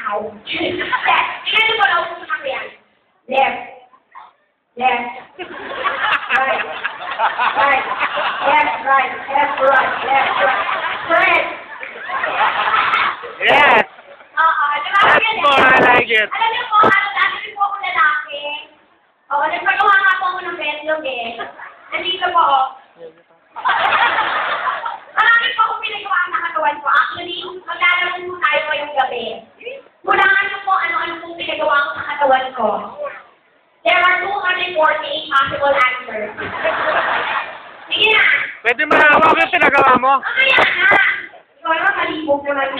now. Left. Tingnan mo lang kung ano yan. Left. Left. Right. Right. Left, right. Left, right. Left, right. Correct. Yes! Oo, diba? That's more, I like it. Alam niyo po, dati rin po ako lalaki. Oo, nagpagawa nga po ako ng betlog eh. Nandito po ako. Marami po akong pinagawa ang nakatawan ko. Actually, maglalaro po tayo ngayong gabi. Hulaan niyo po ano-ano pong pinagawa ko sa katawan ko. There are 248 possible answers. Sige na. Pwede mahawak yung pinagawa mo? Kaya na. Ikaw naman, malibog ko lang.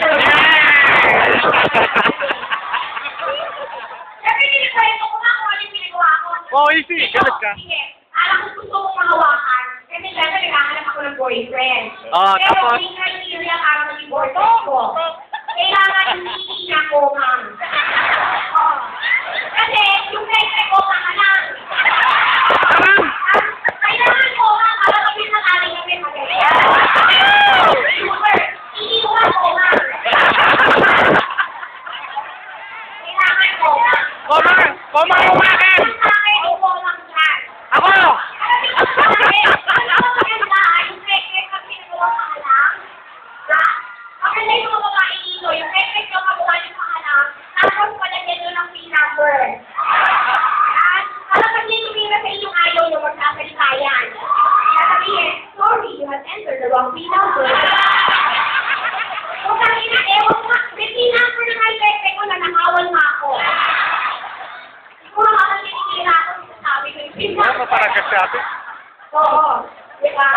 Siyempre, pinagkwento ko nga kung ano yung pinagawa ko. Oh, easy. Galit ka. Sige. Alam ko gusto kong mahawakan. Kasi siyempre, naghahanap ako ng boyfriend. Oh, Pero tapos? may criteria para maging boyfriend ko. Kailangan hindi niya ko, ma'am. Oo. Kasi, yung pwede ko, mama lang. Kailangan ko, ma'am, para kami ng aling kami magaling. Super. Hindi ko nga ko, ma'am. Kailangan ko, ma'am. Komar umakin! Ang akin, ko, ma'am, lahat. Ako! Alam niyo sa akin, ano ang maganda, yung pwede kami nagawa ka lang. Maganda yung mga babae dito, yung pwede ko magawa yung pangalang, tapos palagyan nyo ng P-number. Para pag yung tumira sa inyong ayaw nyo, magsasalita yan. Sasabihin, sorry, you have entered the wrong P-number. Kung sabi na, ewan ko, may P-number na nga yung pwede ko na nakawan nga ako. Kung nakakang tinitira ako, sabi ko yung P-number. Ano parang kasyabi? Oo. Di ba?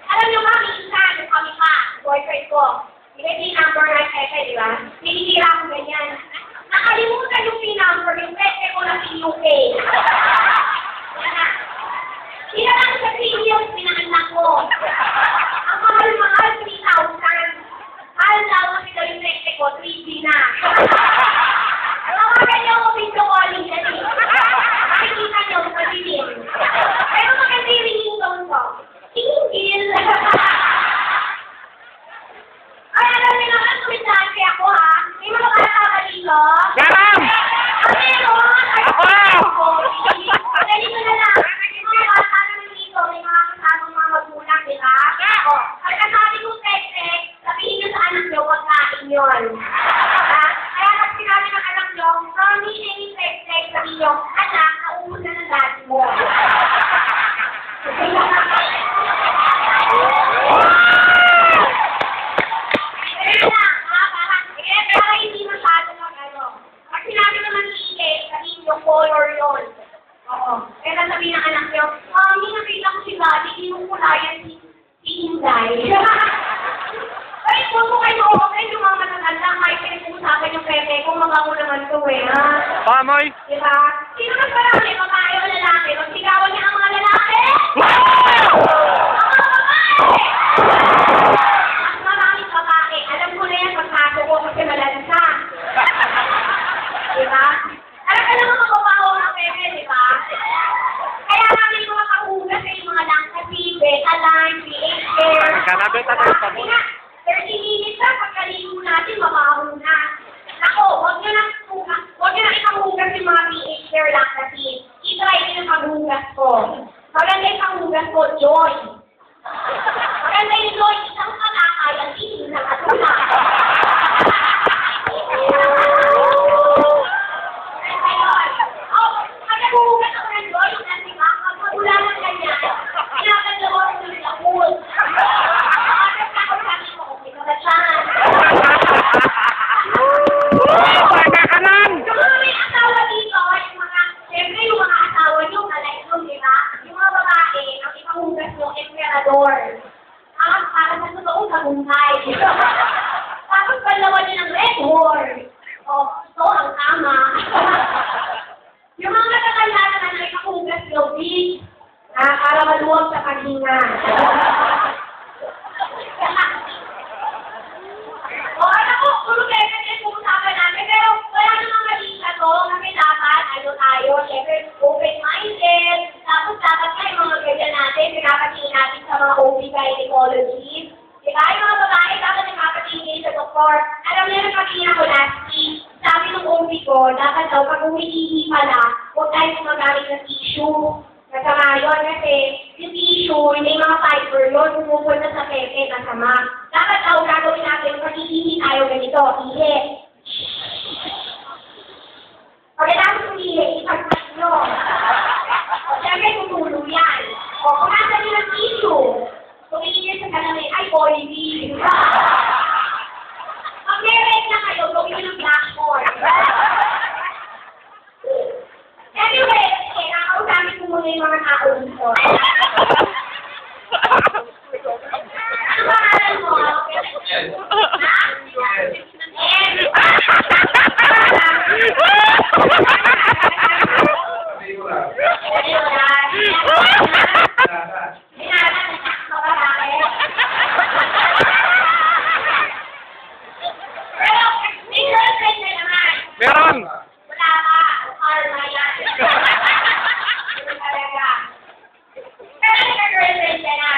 Alam nyo ba, minsan, yung kami pa, boyfriend ko, may P-number na yung di ba? Tinitira ako ganyan. Nakalimutan yung P-number, yung pwede ko na PUK. Sila lang sa 3 years, pinaanak ko. Ang mahal-mahal, 3,000. Mahal-mahal sila yung pwede ko, 3G na. Tawagan niyo ako video calling kasi. Makikita niyo, madilim. Pero maganda yung ringtone ko. Tingil. Ay, alam niyo naman, tumisahan kaya ako ha. May mga bata ba dito? Garam! Meron! Ako! Dali ko na lang. May mga bata naman dito. May mga kasamang mga magulang, di ba? Pagka sabi kong tek-tek, sabihin niyo sa anak niyo, pagkain yun. Kaya pag sinabi ng anak niyo, promise any tek-tek, sabihin niyo, anak, naubos na ng dati mo. Para hindi masyado mag-ano. Pag sinabi naman sige, sabihin yung color yun. Oo. Kaya nasabihin ng anak niyo, Mami, nakita ko si Daddy, kinukulayan si Inday. Ay, huwag mo kayo okay, yung mga matatanda, kahit pinag-uusapan yung pepe ko, mabango naman to eh, ha? Pamoy? Diba? Sino mas marami, babae o lalaki? Magsigawan niya ang mga lalaki? Ang mga babae! Mas maraming babae. Alam ko na yan, pagpasok ko kasi malansa. Diba? Alam ka naman mababaho ng pepe, diba? Kaya namin mga kahugas sa yung mga langkasi, beta-line, PH care. Kanabeta tayo sa mo. 30 minutes na, pagkaligo natin, mabaho na. Ako, huwag nyo na ikahugas yung mga PH care langkasi. I-try nyo yung paghugas ko. Maganda yung paghugas ko, Joy. Maganda yung Joy, isang kalakay, ang tinig na katula. Pagkahugas ako ng Joy, nasi ka, pagkagula ng ganyan, pinapaglawan ko ng lakul. Pagkakanan! Yung mga may asawa dito, yung mga, siyempre yung mga asawa nyo, nalainom, di ba? Yung mga babae, ang ipahugas nyo, emperador. Para sa totoong kabuntay. Tapos palawan nyo ng red horn. O, ito ang tama. Yung mga natatanda naman na ipahugas nyo, big, para maluwag sa paghinga. O, alam ko, puro kaya din pag-usapan natin, pero wala namang malita to, kasi dapat, tayo, syempre, open-minded, tapos dapat nga yung mga ganyan natin, pinapatingin natin sa mga OB-gynecologists, diba? Yung mga babae, dapat nagpapatingin sa doktor. Alam niyo, nagpatingin ako last week, sabi ng ko, dapat daw pag umiihi pala, huwag tayo gumagamit ng tissue. Masama yun kasi yung tissue, may mga fiber yun, pumupunta sa pepe, masama. Dapat daw gagawin natin, pag iihi tayo ganito, ihi. Pagkatapos umihi, ipagpas nyo. Siyempre, tutulog yan. O, kung nasa nyo ng tissue, tumingin sa kanamin, ay, oily. Pag meron na kayo, gawin nyo ng blackboard. Anyway, nakakausapin ko muna yung mga tao dito. Ano pangalan mo? Ha? Meron! Wala pa. Karma yan. Talaga. Pero nagka-girlfriend ka na.